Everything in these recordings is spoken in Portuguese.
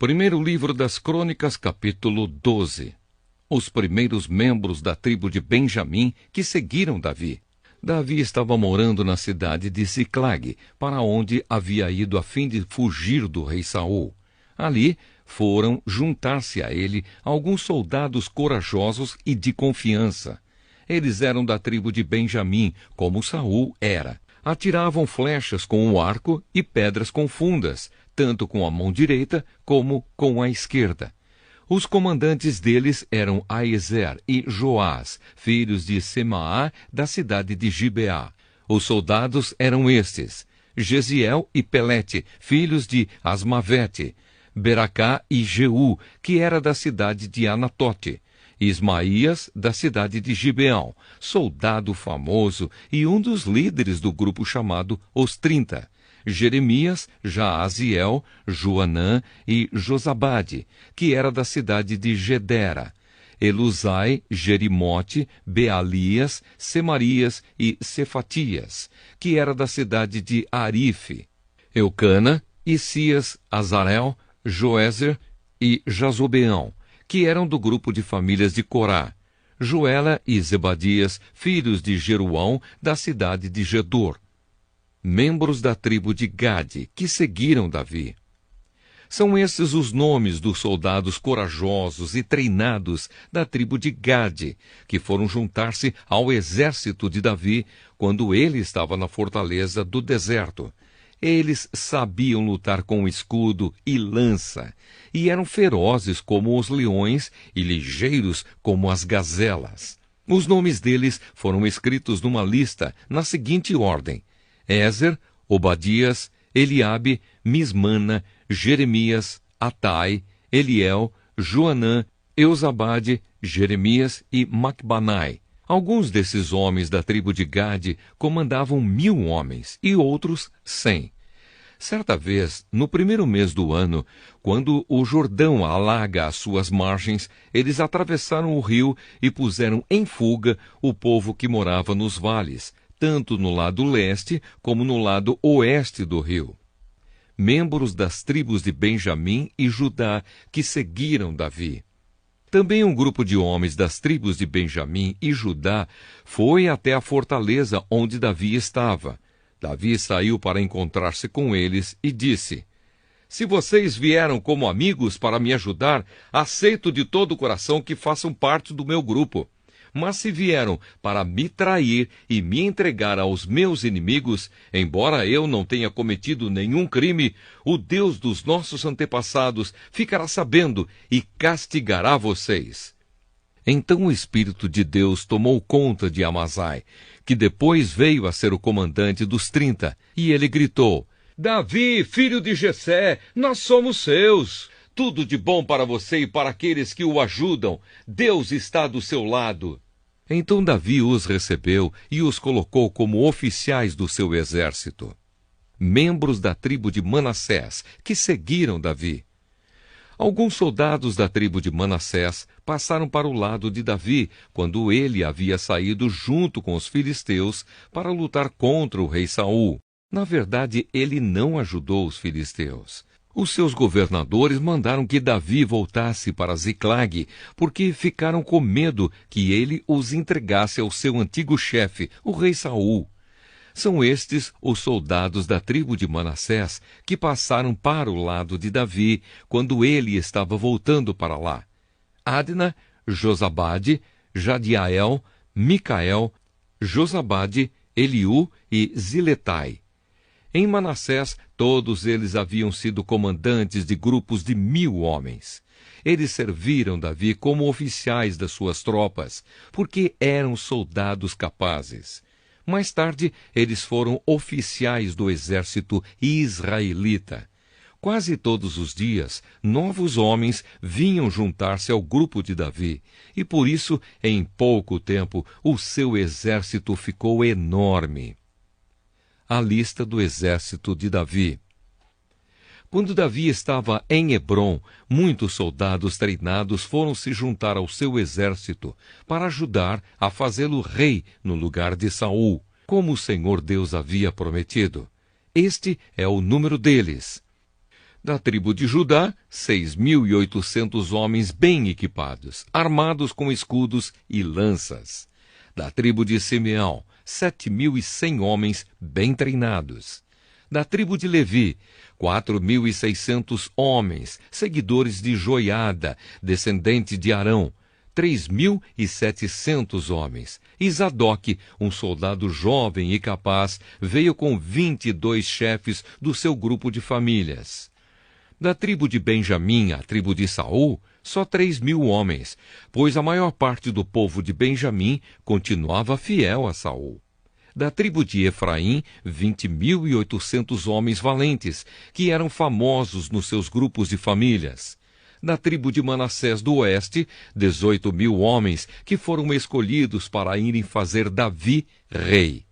Primeiro livro das Crônicas, capítulo 12. Os primeiros membros da tribo de Benjamim que seguiram Davi. Davi estava morando na cidade de Ziclag, para onde havia ido a fim de fugir do rei Saul. Ali foram juntar-se a ele alguns soldados corajosos e de confiança. Eles eram da tribo de Benjamim, como Saul era. Atiravam flechas com o arco e pedras com fundas, tanto com a mão direita como com a esquerda. Os comandantes deles eram Aezer e Joás, filhos de Semaá, da cidade de Gibeá. Os soldados eram estes: Gesiel e Pelete, filhos de Asmavete, Beracá e Jeú, que era da cidade de Anatote, Ismaías, da cidade de Gibeão, soldado famoso e um dos líderes do grupo chamado Os 30. Jeremias, Jaaziel, Joanã e Josabade, que era da cidade de Gedera. Elusai, Jerimote, Bealias, Semarias e Cefatias, que era da cidade de Arife. Eucana, Isias, Azarel, Joézer e Jazobeão, que eram do grupo de famílias de Corá. Joela e Zebadias, filhos de Jeruão, da cidade de Gedor. Membros da tribo de Gade, que seguiram Davi. São esses os nomes dos soldados corajosos e treinados da tribo de Gade, que foram juntar-se ao exército de Davi quando ele estava na fortaleza do deserto. Eles sabiam lutar com escudo e lança, e eram ferozes como os leões e ligeiros como as gazelas. Os nomes deles foram escritos numa lista na seguinte ordem: Ézer, Obadias, Eliabe, Mismana, Jeremias, Atai, Eliel, Joanã, Eusabade, Jeremias e Macbanai. Alguns desses homens da tribo de Gade comandavam 1000 homens e outros 100. Certa vez, no primeiro mês do ano, quando o Jordão alaga as suas margens, eles atravessaram o rio e puseram em fuga o povo que morava nos vales, tanto no lado leste como no lado oeste do rio. Membros das tribos de Benjamim e Judá que seguiram Davi. Também um grupo de homens das tribos de Benjamim e Judá foi até a fortaleza onde Davi estava. Davi saiu para encontrar-se com eles e disse: Se vocês vieram como amigos para me ajudar, aceito de todo o coração que façam parte do meu grupo. Mas se vieram para me trair e me entregar aos meus inimigos, embora eu não tenha cometido nenhum crime, o Deus dos nossos antepassados ficará sabendo e castigará vocês. Então o Espírito de Deus tomou conta de Amazai, que depois veio a ser o comandante dos 30, e ele gritou: Davi, filho de Jessé, nós somos seus. Tudo de bom para você e para aqueles que o ajudam. Deus está do seu lado. Então Davi os recebeu e os colocou como oficiais do seu exército. Membros da tribo de Manassés, que seguiram Davi. Alguns soldados da tribo de Manassés passaram para o lado de Davi, quando ele havia saído junto com os filisteus para lutar contra o rei Saul. Na verdade, ele não ajudou os filisteus. Os seus governadores mandaram que Davi voltasse para Ziclag, porque ficaram com medo que ele os entregasse ao seu antigo chefe, o rei Saul. São estes os soldados da tribo de Manassés que passaram para o lado de Davi quando ele estava voltando para lá: Adna, Josabade, Jadiael, Micael, Josabade, Eliú e Ziletai. Em Manassés, todos eles haviam sido comandantes de grupos de 1000 homens. Eles serviram Davi como oficiais das suas tropas, porque eram soldados capazes. Mais tarde, eles foram oficiais do exército israelita. Quase todos os dias, novos homens vinham juntar-se ao grupo de Davi, e por isso, em pouco tempo, o seu exército ficou enorme. A lista do exército de Davi. Quando Davi estava em Hebrom, muitos soldados treinados foram se juntar ao seu exército para ajudar a fazê-lo rei no lugar de Saul, como o Senhor Deus havia prometido. Este é o número deles: Da tribo de Judá, 6.800 homens bem equipados, armados com escudos e lanças. Da tribo de Simeão, 7.100 homens bem treinados. Da tribo de Levi, 4.600 homens, seguidores de Joiada, descendente de Arão, 3.700 homens. E Zadok, um soldado jovem e capaz, veio com 22 chefes do seu grupo de famílias. Da tribo de Benjamim, a tribo de Saul, só 3.000 homens, pois a maior parte do povo de Benjamim continuava fiel a Saul. Da tribo de Efraim, 20.800 homens valentes, que eram famosos nos seus grupos de famílias. Da tribo de Manassés do oeste, 18.000 homens, que foram escolhidos para irem fazer Davi rei.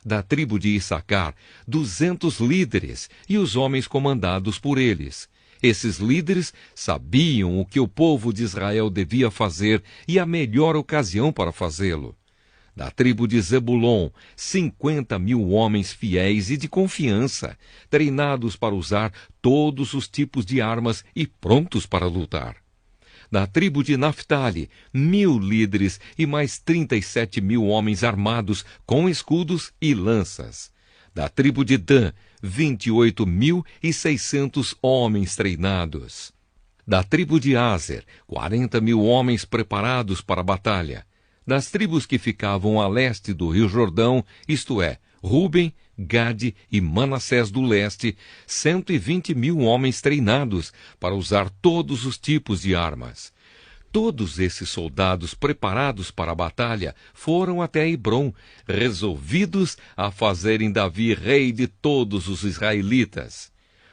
Da tribo de Issacar, 200 líderes e os homens comandados por eles. Esses líderes sabiam o que o povo de Israel devia fazer e a melhor ocasião para fazê-lo. Da tribo de Zebulon, 50.000 homens fiéis e de confiança, treinados para usar todos os tipos de armas e prontos para lutar. Da tribo de Naftali, 1.000 líderes e mais 37.000 homens armados com escudos e lanças. Da tribo de Dan, 28.600 homens treinados. Da tribo de Aser, 40.000 homens preparados para a batalha. Das tribos que ficavam a leste do Rio Jordão, isto é, Ruben, Gade e Manassés do leste, 120.000 homens treinados para usar todos os tipos de armas. Todos esses soldados preparados para a batalha foram até Hebrom, resolvidos a fazerem Davi rei de todos os israelitas.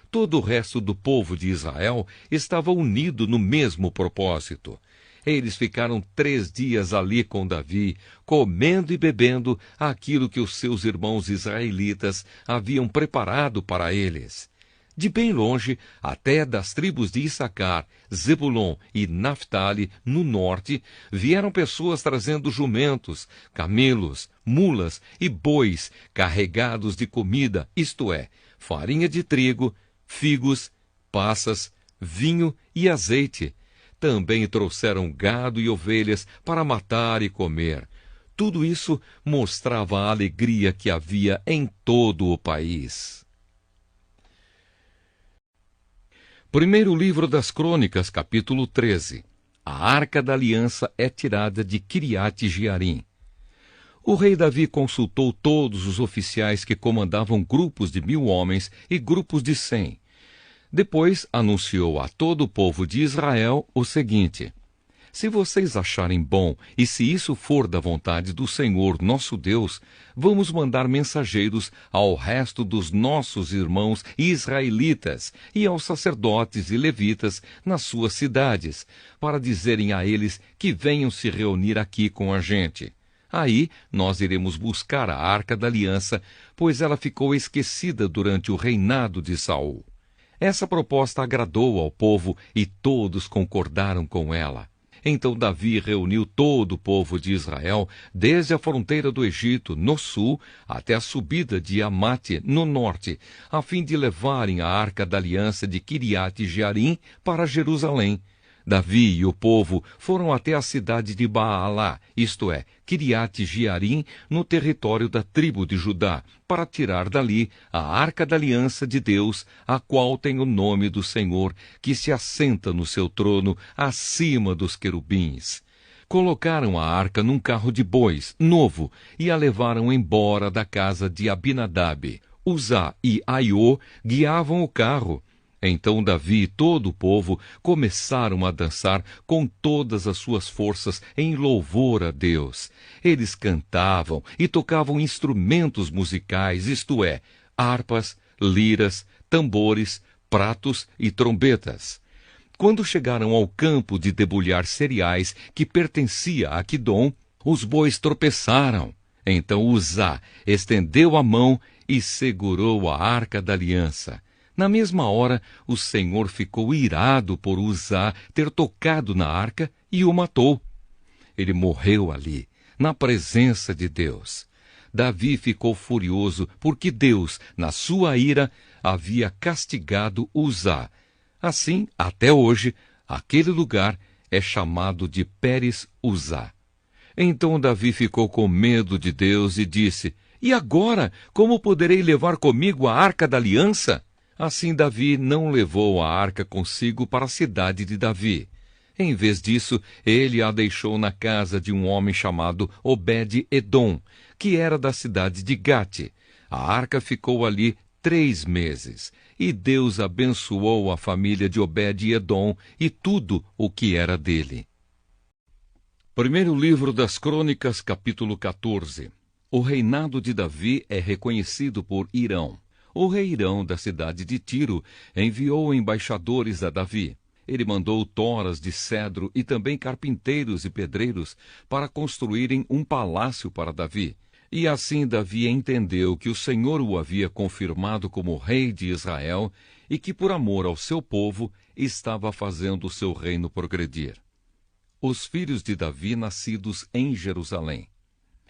Todo o resto do povo de Israel estava unido no mesmo propósito. Eles ficaram 3 dias ali com Davi, comendo e bebendo aquilo que os seus irmãos israelitas haviam preparado para eles. De bem longe, até das tribos de Issacar, Zebulon e Naftali, no norte, vieram pessoas trazendo jumentos, camelos, mulas e bois carregados de comida, isto é, farinha de trigo, figos, passas, vinho e azeite. Também trouxeram gado e ovelhas para matar e comer. Tudo isso mostrava a alegria que havia em todo o país. Primeiro livro das Crônicas, capítulo 13. A Arca da Aliança é tirada de Quiriate-Jearim. O rei Davi consultou todos os oficiais que comandavam grupos de 1.000 homens e grupos de 100. Depois anunciou a todo o povo de Israel o seguinte: se vocês acharem bom, e se isso for da vontade do Senhor nosso Deus, vamos mandar mensageiros ao resto dos nossos irmãos israelitas e aos sacerdotes e levitas nas suas cidades, para dizerem a eles que venham se reunir aqui com a gente. Aí nós iremos buscar a Arca da Aliança, pois ela ficou esquecida durante o reinado de Saul. Essa proposta agradou ao povo e todos concordaram com ela. Então Davi reuniu todo o povo de Israel, desde a fronteira do Egito, no sul, até a subida de Amate, no norte, a fim de levarem a Arca da Aliança de Quiriate-Jearim para Jerusalém. Davi e o povo foram até a cidade de Baalá, isto é, Quiriate-Jearim, no território da tribo de Judá, para tirar dali a Arca da Aliança de Deus, a qual tem o nome do Senhor, que se assenta no seu trono acima dos querubins. Colocaram a arca num carro de bois, novo, e a levaram embora da casa de Abinadab. Uzá e Aiô guiavam o carro. Então Davi e todo o povo começaram a dançar com todas as suas forças em louvor a Deus. Eles cantavam e tocavam instrumentos musicais, isto é, harpas, liras, tambores, pratos e trombetas. Quando chegaram ao campo de debulhar cereais que pertencia a Quidom, os bois tropeçaram. Então Uzá estendeu a mão e segurou a Arca da Aliança. Na mesma hora, o Senhor ficou irado por Uzá ter tocado na arca e o matou. Ele morreu ali, na presença de Deus. Davi ficou furioso porque Deus, na sua ira, havia castigado Uzá. Assim, até hoje, aquele lugar é chamado de Pérez Uzá. Então Davi ficou com medo de Deus e disse: E agora, como poderei levar comigo a arca da aliança? Assim Davi não levou a arca consigo para a cidade de Davi. Em vez disso, ele a deixou na casa de um homem chamado Obed-edom, que era da cidade de Gate. A arca ficou ali 3 meses, e Deus abençoou a família de Obed-edom e tudo o que era dele. Primeiro livro das Crônicas, capítulo 14. O reinado de Davi é reconhecido por Hirão. O rei Hirão, da cidade de Tiro, enviou embaixadores a Davi. Ele mandou toras de cedro e também carpinteiros e pedreiros para construírem um palácio para Davi. E assim Davi entendeu que o Senhor o havia confirmado como rei de Israel e que, por amor ao seu povo, estava fazendo o seu reino progredir. Os filhos de Davi nascidos em Jerusalém.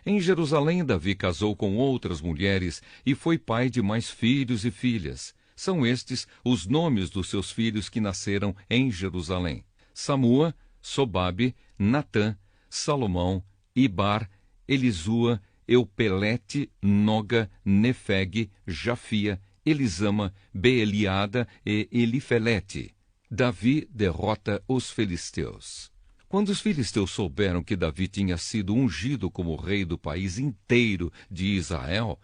Em Jerusalém, Davi casou com outras mulheres e foi pai de mais filhos e filhas. São estes os nomes dos seus filhos que nasceram em Jerusalém: Samua, Sobabe, Natã, Salomão, Ibar, Elisua, Eupelete, Noga, Nefeg, Jafia, Elisama, Beeliada e Elifelete. Davi derrota os filisteus. Quando os filisteus souberam que Davi tinha sido ungido como rei do país inteiro de Israel,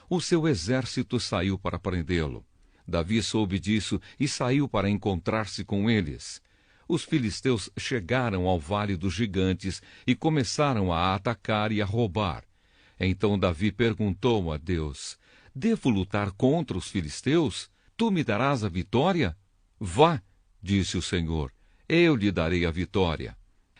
o seu exército saiu para prendê-lo. Davi soube disso e saiu para encontrar-se com eles. Os filisteus chegaram ao Vale dos Gigantes e começaram a atacar e a roubar. Então Davi perguntou a Deus: Devo lutar contra os filisteus? Tu me darás a vitória? Vá, disse o Senhor, eu lhe darei a vitória.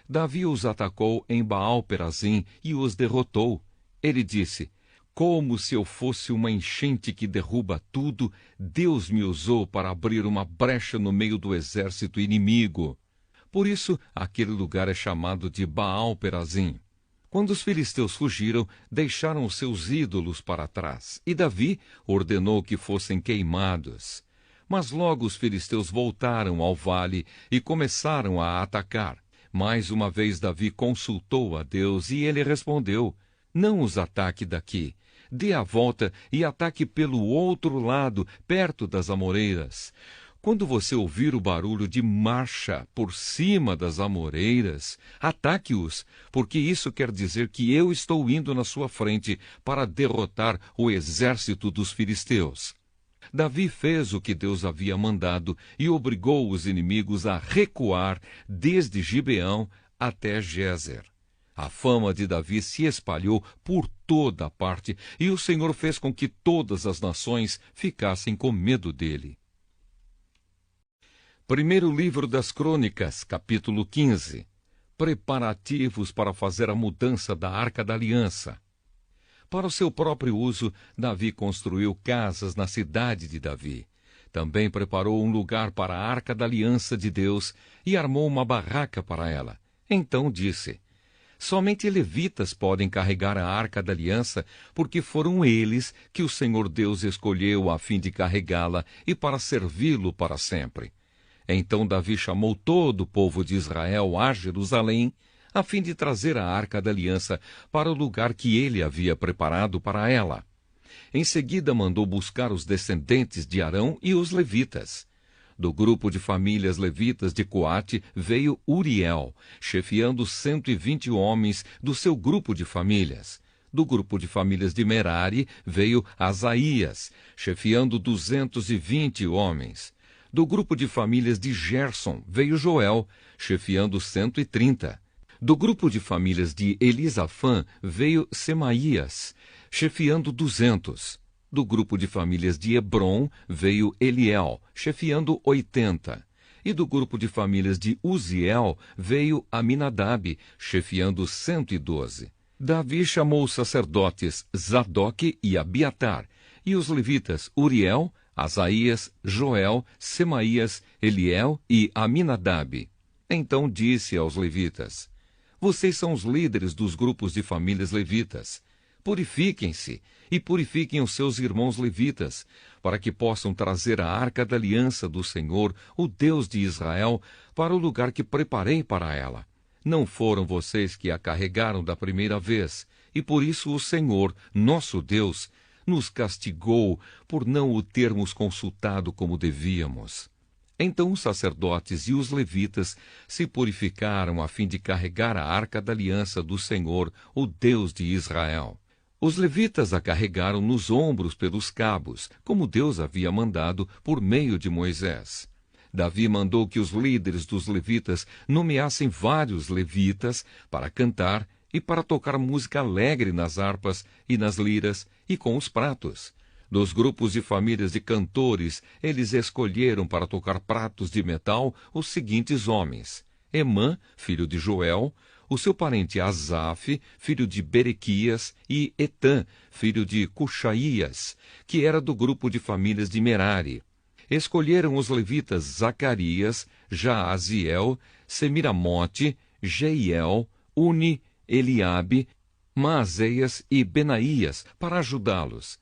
Davi os atacou em Baal-Perazim e os derrotou. Ele disse: Como se eu fosse uma enchente que derruba tudo, Deus me usou para abrir uma brecha no meio do exército inimigo. Por isso, aquele lugar é chamado de Baal-Perazim. Quando os filisteus fugiram, deixaram os seus ídolos para trás, e Davi ordenou que fossem queimados. Mas logo os filisteus voltaram ao vale e começaram a atacar. Mais uma vez Davi consultou a Deus e ele respondeu: Não os ataque daqui. Dê a volta e ataque pelo outro lado, perto das amoreiras. Quando você ouvir o barulho de marcha por cima das amoreiras, ataque-os, porque isso quer dizer que eu estou indo na sua frente para derrotar o exército dos filisteus. Davi fez o que Deus havia mandado e obrigou os inimigos a recuar desde Gibeão até Gézer. A fama de Davi se espalhou por toda a parte e o Senhor fez com que todas as nações ficassem com medo dele. Primeiro livro das Crônicas, capítulo 15. Preparativos para fazer a mudança da Arca da Aliança. Para o seu próprio uso, Davi construiu casas na cidade de Davi. Também preparou um lugar para a Arca da Aliança de Deus e armou uma barraca para ela. Então disse: Somente levitas podem carregar a Arca da Aliança, porque foram eles que o Senhor Deus escolheu a fim de carregá-la e para servi-lo para sempre. Então Davi chamou todo o povo de Israel a Jerusalém, a fim de trazer a Arca da Aliança para o lugar que ele havia preparado para ela. Em seguida mandou buscar os descendentes de Arão e os levitas. Do grupo de famílias levitas de Coate veio Uriel, chefiando 120 homens do seu grupo de famílias. Do grupo de famílias de Merari veio Asaías, chefiando 220 homens. Do grupo de famílias de Gerson veio Joel, chefiando 130. Do grupo de famílias de Elisafã veio Semaías, chefiando 200. Do grupo de famílias de Hebron veio Eliel, chefiando 80. E do grupo de famílias de Uziel veio Aminadab, chefiando 112. Davi chamou os sacerdotes Zadoque e Abiatar, e os levitas Uriel, Asaías, Joel, Semaías, Eliel e Aminadab. Então disse aos levitas: Vocês são os líderes dos grupos de famílias levitas. Purifiquem-se e purifiquem os seus irmãos levitas, para que possam trazer a arca da aliança do Senhor, o Deus de Israel, para o lugar que preparei para ela. Não foram vocês que a carregaram da primeira vez, e por isso o Senhor, nosso Deus, nos castigou por não o termos consultado como devíamos. Então os sacerdotes e os levitas se purificaram a fim de carregar a arca da aliança do Senhor, o Deus de Israel. Os levitas a carregaram nos ombros pelos cabos, como Deus havia mandado por meio de Moisés. Davi mandou que os líderes dos levitas nomeassem vários levitas para cantar e para tocar música alegre nas harpas e nas liras e com os pratos. Dos grupos de famílias de cantores, eles escolheram para tocar pratos de metal os seguintes homens: Emã, filho de Joel, o seu parente Asaf, filho de Berequias, e Etã, filho de Cuxaías, que era do grupo de famílias de Merari. Escolheram os levitas Zacarias, Jaaziel, Semiramote, Jeiel, Uni, Eliabe, Maazéias e Benaías para ajudá-los.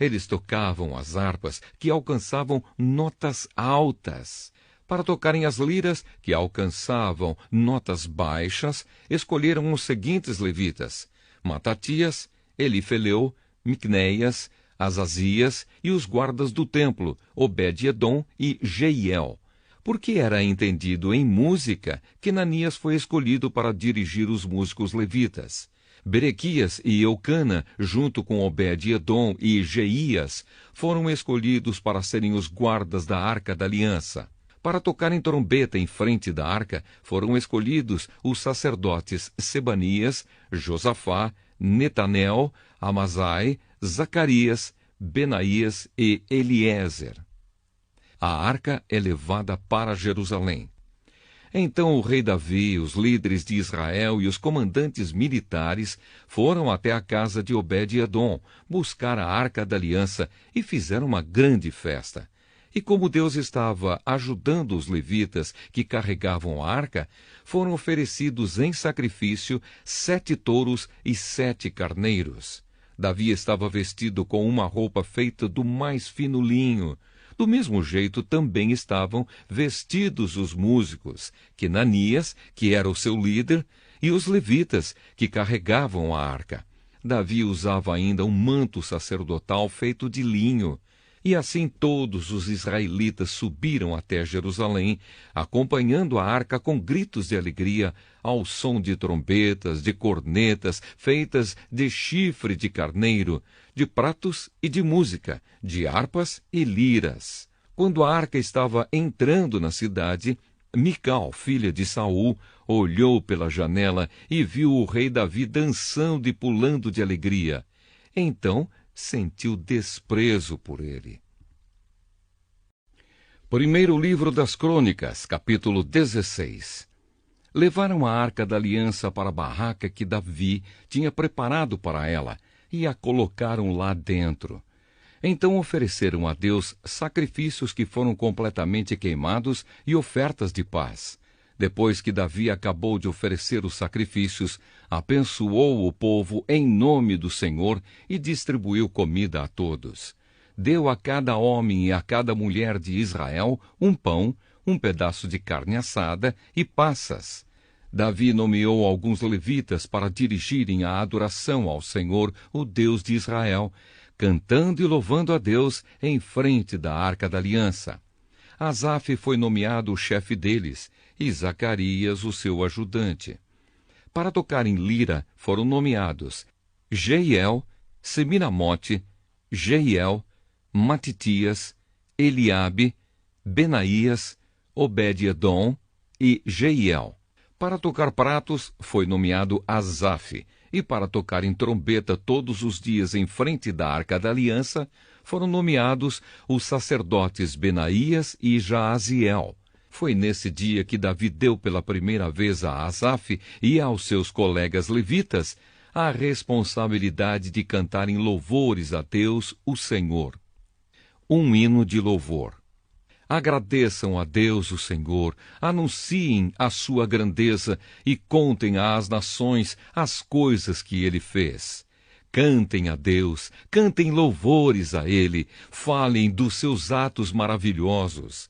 Eles tocavam as harpas, que alcançavam notas altas. Para tocarem as liras, que alcançavam notas baixas, escolheram os seguintes levitas: Matatias, Elifeleu, Miqunéias, Azazias e os guardas do templo, Obed-edom e Jeiel. Porque era entendido em música que Nanias foi escolhido para dirigir os músicos levitas. Berequias e Eucana, junto com Obed-edom e Jeías, foram escolhidos para serem os guardas da Arca da Aliança. Para tocarem trombeta em frente da arca, foram escolhidos os sacerdotes Sebanias, Josafá, Netanel, Amazai, Zacarias, Benaías e Eliezer. A arca é levada para Jerusalém. Então o rei Davi, os líderes de Israel e os comandantes militares foram até a casa de Obed-edom buscar a arca da aliança e fizeram uma grande festa. E como Deus estava ajudando os levitas que carregavam a arca, foram oferecidos em sacrifício 7 touros e 7 carneiros. Davi estava vestido com uma roupa feita do mais fino linho. Do mesmo jeito também estavam vestidos os músicos, Quenanias, que era o seu líder, e os levitas, que carregavam a arca. Davi usava ainda um manto sacerdotal feito de linho. E assim todos os israelitas subiram até Jerusalém, acompanhando a arca com gritos de alegria, ao som de trombetas, de cornetas, feitas de chifre de carneiro, de pratos e de música, de harpas e liras. Quando a arca estava entrando na cidade, Mical, filha de Saul, olhou pela janela e viu o rei Davi dançando e pulando de alegria. Então sentiu desprezo por ele. Primeiro livro das Crônicas, capítulo 16. Levaram a arca da aliança para a barraca que Davi tinha preparado para ela e a colocaram lá dentro. Então ofereceram a Deus sacrifícios que foram completamente queimados e ofertas de paz. Depois que Davi acabou de oferecer os sacrifícios, abençoou o povo em nome do Senhor e distribuiu comida a todos. Deu a cada homem e a cada mulher de Israel um pão, um pedaço de carne assada e passas. Davi nomeou alguns levitas para dirigirem a adoração ao Senhor, o Deus de Israel, cantando e louvando a Deus em frente da Arca da Aliança. Asaf foi nomeado o chefe deles, e Zacarias o seu ajudante. Para tocar em lira foram nomeados Jeiel, Semiramote, Jeiel, Matitias, Eliabe, Benaías, Obed-edom e Jeiel. Para tocar pratos foi nomeado Asaf, e para tocar em trombeta todos os dias em frente da Arca da Aliança foram nomeados os sacerdotes Benaías e Jaaziel. Foi nesse dia que Davi deu pela primeira vez a Asaf e aos seus colegas levitas a responsabilidade de cantarem louvores a Deus, o Senhor. Um hino de louvor. Agradeçam a Deus, o Senhor, anunciem a sua grandeza e contem às nações as coisas que ele fez. Cantem a Deus, cantem louvores a Ele, falem dos seus atos maravilhosos.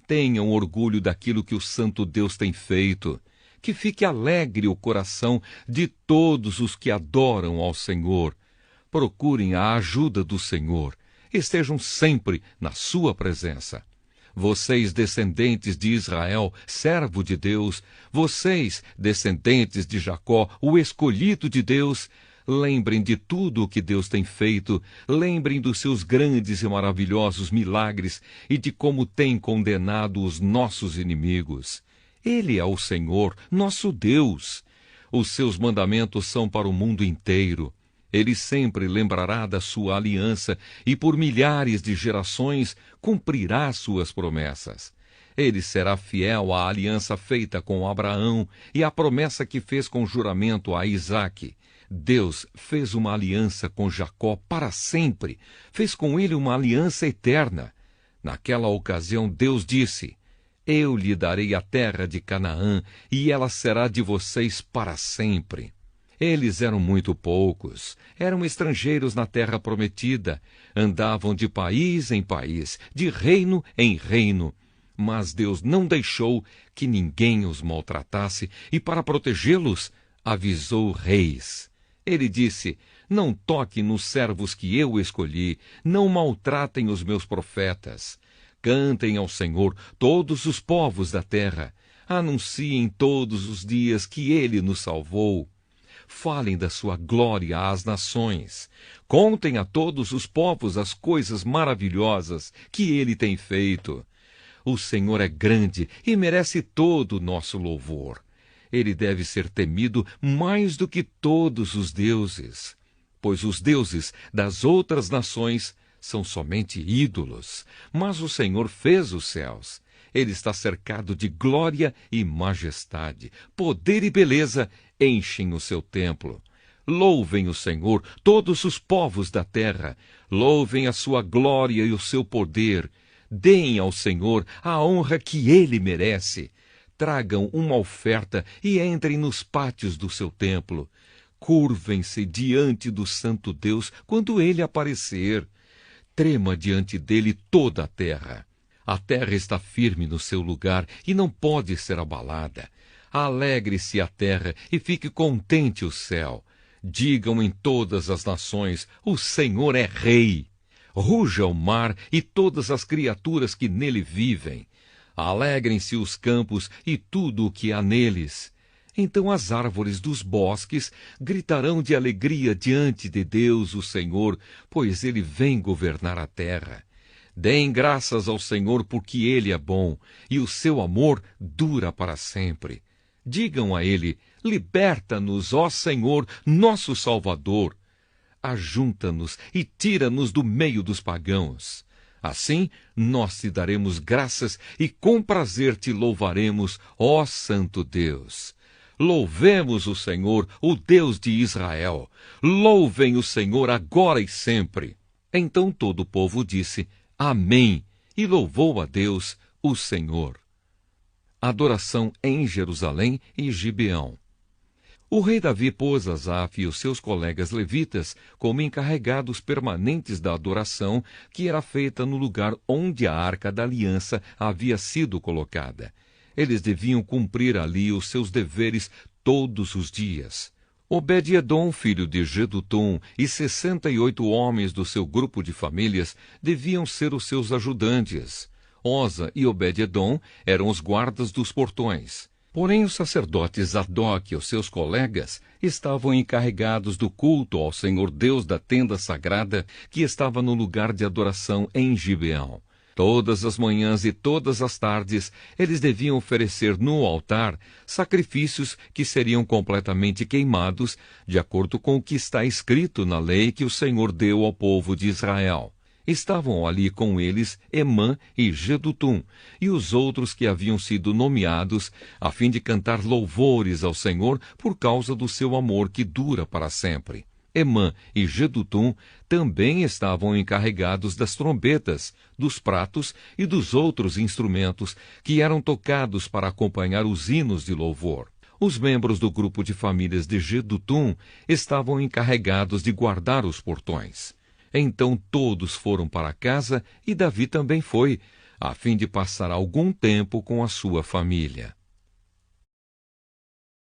Tenham orgulho daquilo que o Santo Deus tem feito. Que fique alegre o coração de todos os que adoram ao Senhor. Procurem a ajuda do Senhor. Estejam sempre na sua presença. Vocês, descendentes de Israel, servo de Deus, vocês, descendentes de Jacó, o escolhido de Deus, lembrem de tudo o que Deus tem feito, lembrem dos seus grandes e maravilhosos milagres e de como tem condenado os nossos inimigos. Ele é o Senhor, nosso Deus. Os seus mandamentos são para o mundo inteiro. Ele sempre lembrará da sua aliança e por milhares de gerações cumprirá suas promessas. Ele será fiel à aliança feita com Abraão e à promessa que fez com juramento a Isaque. Deus fez uma aliança com Jacó para sempre, fez com ele uma aliança eterna. Naquela ocasião, Deus disse: Eu lhe darei a terra de Canaã, e ela será de vocês para sempre. Eles eram muito poucos, eram estrangeiros na terra prometida, andavam de país em país, de reino em reino. Mas Deus não deixou que ninguém os maltratasse, e para protegê-los, avisou reis. Ele disse: Não toquem nos servos que eu escolhi, não maltratem os meus profetas. Cantem ao Senhor todos os povos da terra, anunciem todos os dias que Ele nos salvou. Falem da sua glória às nações. Contem a todos os povos as coisas maravilhosas que Ele tem feito. O Senhor é grande e merece todo o nosso louvor. Ele deve ser temido mais do que todos os deuses, pois os deuses das outras nações são somente ídolos, mas o Senhor fez os céus. Ele está cercado de glória e majestade, poder e beleza enchem o seu templo. Louvem o Senhor todos os povos da terra, louvem a sua glória e o seu poder. Deem ao Senhor a honra que Ele merece. Tragam uma oferta e entrem nos pátios do seu templo. Curvem-se diante do Santo Deus quando Ele aparecer. Trema diante dele toda a terra. A terra está firme no seu lugar e não pode ser abalada. Alegre-se a terra e fique contente o céu. Digam em todas as nações: o Senhor é Rei. Ruja o mar e todas as criaturas que nele vivem. Alegrem-se os campos e tudo o que há neles. Então as árvores dos bosques gritarão de alegria diante de Deus, o Senhor, pois Ele vem governar a terra. Deem graças ao Senhor porque Ele é bom e o seu amor dura para sempre. Digam a Ele: liberta-nos, ó Senhor, nosso Salvador. Ajunta-nos e tira-nos do meio dos pagãos. Assim, nós te daremos graças e com prazer te louvaremos, ó Santo Deus. Louvemos o Senhor, o Deus de Israel. Louvem o Senhor agora e sempre. Então todo o povo disse: Amém, e louvou a Deus, o Senhor. Adoração em Jerusalém e Gibeão. O rei Davi pôs Asaf e os seus colegas levitas como encarregados permanentes da adoração que era feita no lugar onde a Arca da Aliança havia sido colocada. Eles deviam cumprir ali os seus deveres todos os dias. Obed-edom, filho de Jedutum, e 68 homens do seu grupo de famílias deviam ser os seus ajudantes. Oza e Obed-edom eram os guardas dos portões. Porém, os sacerdotes Zadok e os seus colegas estavam encarregados do culto ao Senhor Deus da tenda sagrada que estava no lugar de adoração em Gibeão. Todas as manhãs e todas as tardes, eles deviam oferecer no altar sacrifícios que seriam completamente queimados, de acordo com o que está escrito na lei que o Senhor deu ao povo de Israel. Estavam ali com eles Emã e Jedutum, e os outros que haviam sido nomeados, a fim de cantar louvores ao Senhor por causa do seu amor que dura para sempre. Emã e Jedutum também estavam encarregados das trombetas, dos pratos e dos outros instrumentos que eram tocados para acompanhar os hinos de louvor. Os membros do grupo de famílias de Jedutum estavam encarregados de guardar os portões. Então todos foram para casa e Davi também foi, a fim de passar algum tempo com a sua família.